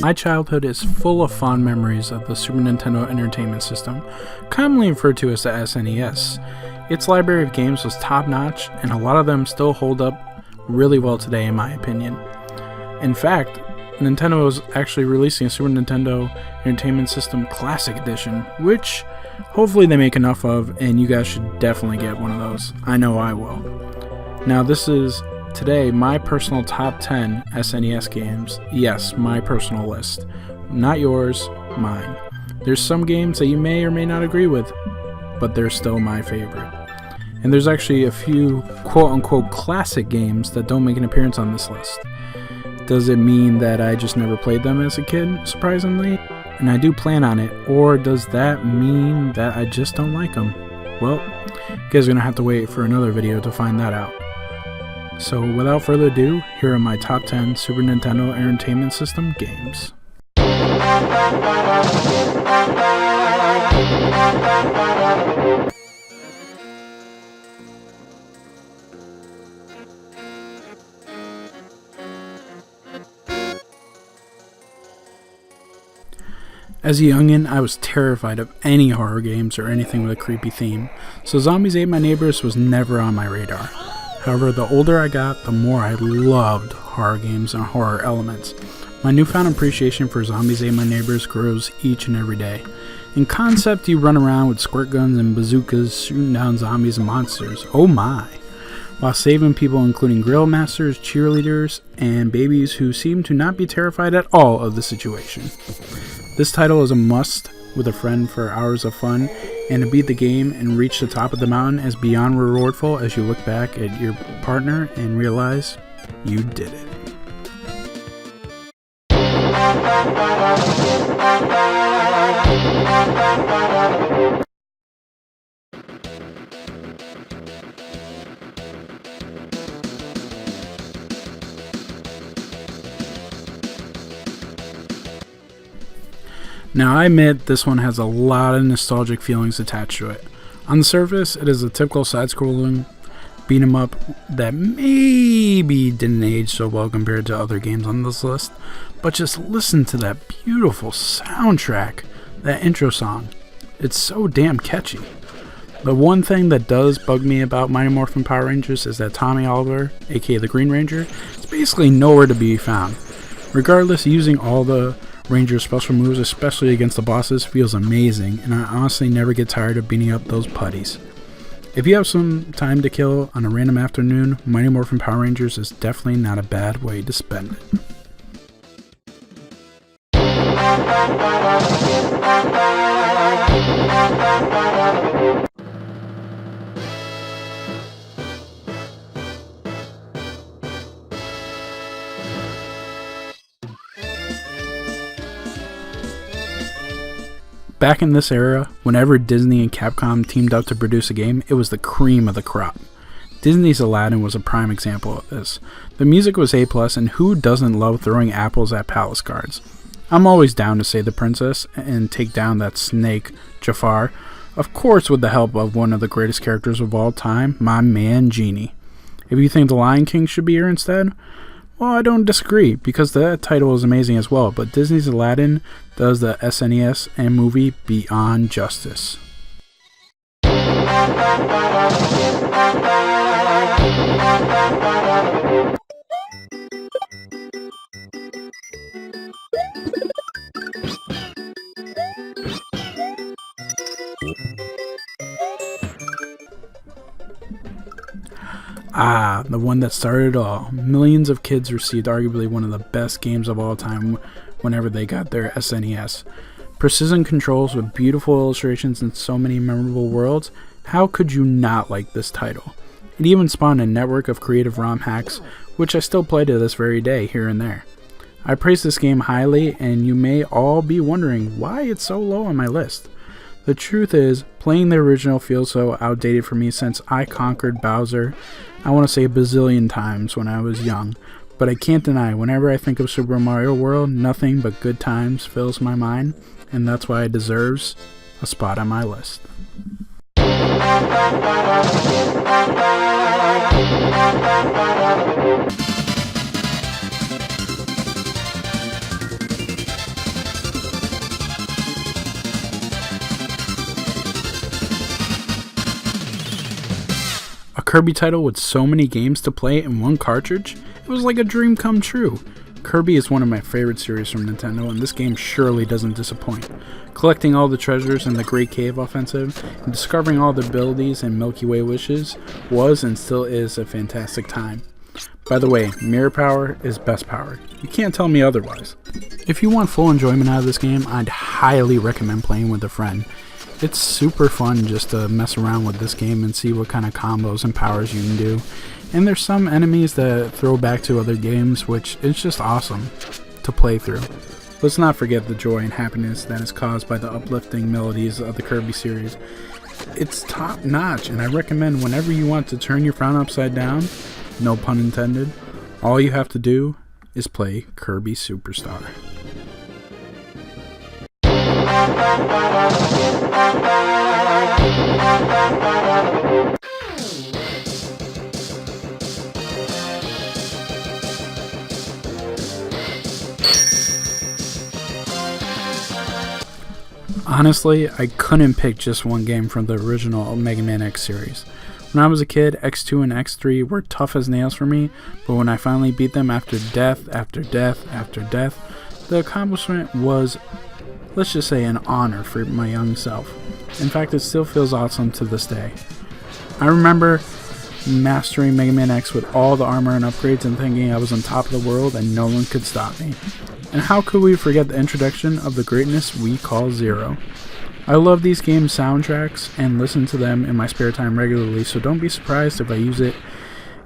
My childhood is full of fond memories of the Super Nintendo Entertainment System, commonly referred to as the SNES. Its library of games was top-notch, and a lot of them still hold up really well today in my opinion. In fact, Nintendo is actually releasing a Super Nintendo Entertainment System Classic Edition, which hopefully they make enough of, and you guys should definitely get one of those. I know I will. Now this is today my personal top 10 SNES games. Yes, my personal list. Not yours, mine. There's some games that you may or may not agree with, but they're still my favorite. And there's actually a few quote-unquote classic games that don't make an appearance on this list. Does it mean that I just never played them as a kid, surprisingly? And I do plan on it, or does that mean that I just don't like them? Well, you guys are going to have to wait for another video to find that out. So without further ado, here are my top 10 Super Nintendo Entertainment System games. As a youngin', I was terrified of any horror games or anything with a creepy theme, so Zombies Ate My Neighbors was never on my radar. However, the older I got, the more I loved horror games and horror elements. My newfound appreciation for Zombies Ate My Neighbors grows each and every day. In concept, you run around with squirt guns and bazookas, shooting down zombies and monsters, oh my, while saving people including grill masters, cheerleaders, and babies who seem to not be terrified at all of the situation. This title is a must with a friend for hours of fun, and to beat the game and reach the top of the mountain is beyond rewardful as you look back at your partner and realize you did it. Now I admit this one has a lot of nostalgic feelings attached to it. On the surface, it is a typical side-scrolling beat 'em up that maybe didn't age so well compared to other games on this list, but just listen to that beautiful soundtrack, that intro song. It's so damn catchy. The one thing that does bug me about Mighty Morphin Power Rangers is that Tommy Oliver, aka the Green Ranger, is basically nowhere to be found. Regardless, using all the Ranger's special moves, especially against the bosses, feels amazing, and I honestly never get tired of beating up those putties. If you have some time to kill on a random afternoon, Mighty Morphin Power Rangers is definitely not a bad way to spend it. Back in this era, whenever Disney and Capcom teamed up to produce a game, it was the cream of the crop. Disney's Aladdin was a prime example of this. The music was A+, and who doesn't love throwing apples at palace guards? I'm always down to save the princess and take down that snake, Jafar, of course with the help of one of the greatest characters of all time, my man Genie. If you think The Lion King should be here instead, well, I don't disagree, because that title is amazing as well, but Disney's Aladdin does the SNES and movie beyond justice. Ah, the one that started it all. Millions of kids received arguably one of the best games of all time whenever they got their SNES. Precision controls with beautiful illustrations and so many memorable worlds. How could you not like this title? It even spawned a network of creative ROM hacks, which I still play to this very day here and there. I praise this game highly, and you may all be wondering why it's so low on my list. The truth is, playing the original feels so outdated for me since I conquered Bowser, I want to say a bazillion times when I was young, but I can't deny whenever I think of Super Mario World, nothing but good times fills my mind, and that's why it deserves a spot on my list. Kirby title with so many games to play in one cartridge, it was like a dream come true. Kirby is one of my favorite series from Nintendo, and this game surely doesn't disappoint. Collecting all the treasures in the Great Cave Offensive and discovering all the abilities in Milky Way Wishes was and still is a fantastic time. By the way, mirror power is best power. You can't tell me otherwise. If you want full enjoyment out of this game, I'd highly recommend playing with a friend. It's super fun just to mess around with this game and see what kind of combos and powers you can do. And there's some enemies that throw back to other games, which is just awesome to play through. Let's not forget the joy and happiness that is caused by the uplifting melodies of the Kirby series. It's top notch, and I recommend whenever you want to turn your frown upside down, no pun intended, all you have to do is play Kirby Superstar. Honestly, I couldn't pick just one game from the original Mega Man X series. When I was a kid, X2 and X3 were tough as nails for me, but when I finally beat them after death, after death, after death, the accomplishment was, let's just say, an honor for my young self. In fact, it still feels awesome to this day. I remember mastering Mega Man X with all the armor and upgrades and thinking I was on top of the world and no one could stop me. And how could we forget the introduction of the greatness we call Zero? I love these games' soundtracks and listen to them in my spare time regularly, so don't be surprised if I use it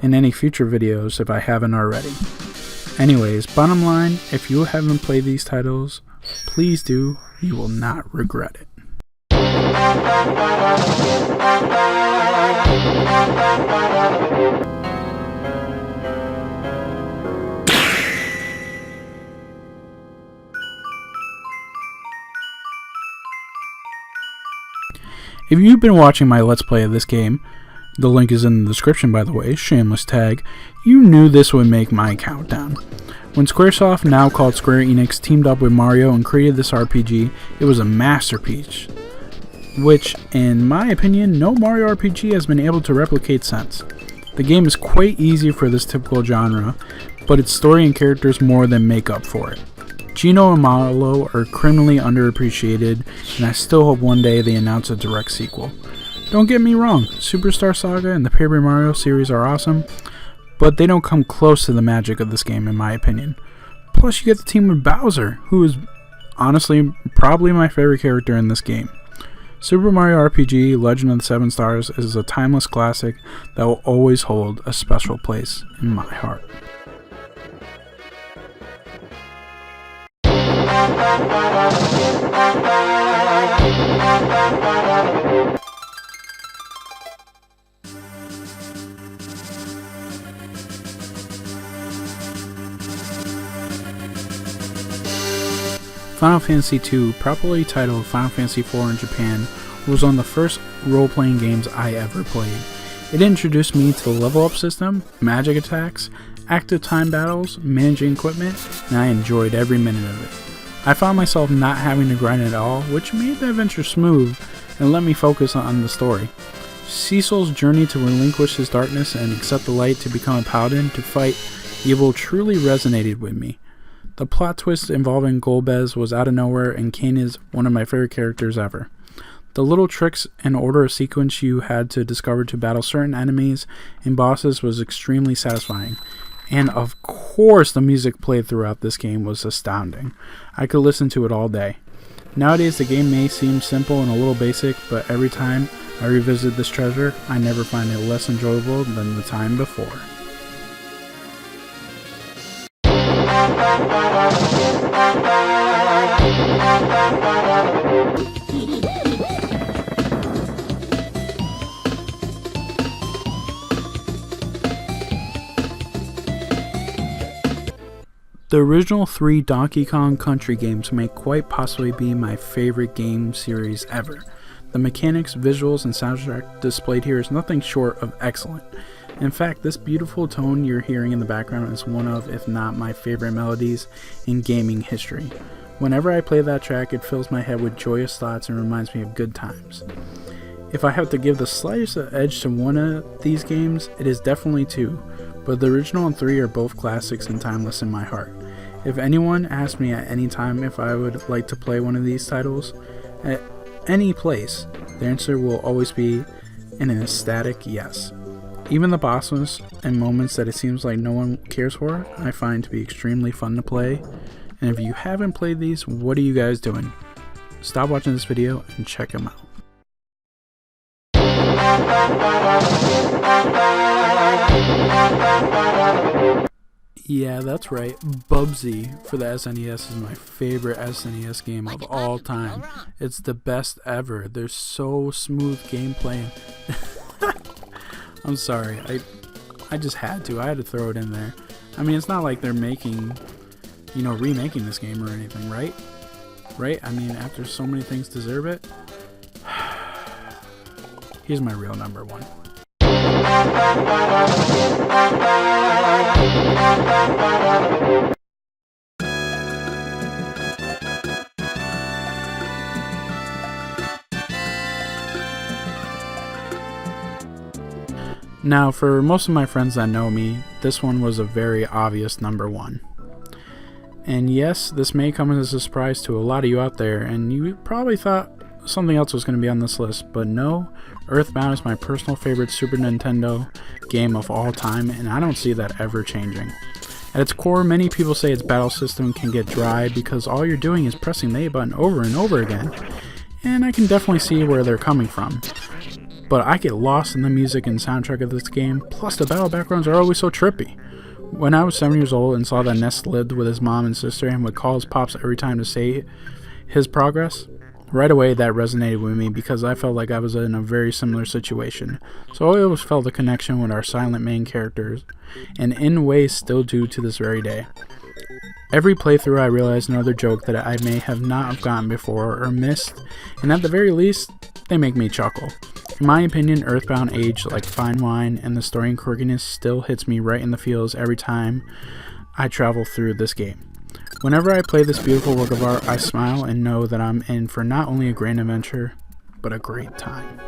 in any future videos if I haven't already. Anyways, bottom line, if you haven't played these titles, please do. You will not regret it. If you've been watching my Let's Play of this game, the link is in the description by the way, shameless tag, you knew this would make my countdown. When Squaresoft, now called Square Enix, teamed up with Mario and created this RPG, it was a masterpiece, which, in my opinion, no Mario RPG has been able to replicate since. The game is quite easy for this typical genre, but its story and characters more than make up for it. Gino and Malo are criminally underappreciated, and I still hope one day they announce a direct sequel. Don't get me wrong, Superstar Saga and the Paper Mario series are awesome, but they don't come close to the magic of this game in my opinion. Plus you get the team with Bowser, who is honestly probably my favorite character in this game. Super Mario RPG Legend of the Seven Stars is a timeless classic that will always hold a special place in my heart. Final Fantasy II, properly titled Final Fantasy IV in Japan, was one of the first role-playing games I ever played. It introduced me to the level up system, magic attacks, active time battles, managing equipment, and I enjoyed every minute of it. I found myself not having to grind at all, which made the adventure smooth and let me focus on the story. Cecil's journey to relinquish his darkness and accept the light to become a paladin to fight evil truly resonated with me. The plot twist involving Golbez was out of nowhere, and Kain is one of my favorite characters ever. The little tricks and order of sequence you had to discover to battle certain enemies and bosses was extremely satisfying. And of course the music played throughout this game was astounding. I could listen to it all day. Nowadays the game may seem simple and a little basic, but every time I revisit this treasure, I never find it less enjoyable than the time before. The original 3 Donkey Kong Country games may quite possibly be my favorite game series ever. The mechanics, visuals, and soundtrack displayed here is nothing short of excellent. In fact, this beautiful tone you're hearing in the background is one of, if not my favorite melodies in gaming history. Whenever I play that track, it fills my head with joyous thoughts and reminds me of good times. If I have to give the slightest edge to one of these games, it is definitely 2, but the original and 3 are both classics and timeless in my heart. If anyone asked me at any time if I would like to play one of these titles at any place, the answer will always be an ecstatic yes. Even the bosses and moments that it seems like no one cares for, I find to be extremely fun to play. And if you haven't played these, what are you guys doing? Stop watching this video and check them out. Yeah, that's right. Bubsy for the SNES is my favorite SNES game of all time. It's the best ever. There's so smooth gameplay. I'm sorry. I just had to. I had to throw it in there. I mean, it's not like they're making, remaking this game or anything, right? Right? I mean, after so many things deserve it. Here's my real number 1. Now, for most of my friends that know me, this one was a very obvious number 1. And yes, this may come as a surprise to a lot of you out there, and you probably thought something else was going to be on this list, but no, Earthbound is my personal favorite Super Nintendo game of all time, and I don't see that ever changing. At its core, many people say its battle system can get dry because all you're doing is pressing the A button over and over again, and I can definitely see where they're coming from. But I get lost in the music and soundtrack of this game, plus the battle backgrounds are always so trippy. When I was 7 years old and saw that Ness lived with his mom and sister and would call his pops every time to say his progress, right away that resonated with me because I felt like I was in a very similar situation. So I always felt a connection with our silent main characters, and in ways still do to this very day. Every playthrough I realize another joke that I may have not have gotten before or missed, and at the very least, they make me chuckle. In my opinion, Earthbound aged like fine wine, and the story and quirkiness still hits me right in the feels every time I travel through this game. Whenever I play this beautiful work of art, I smile and know that I'm in for not only a grand adventure, but a great time.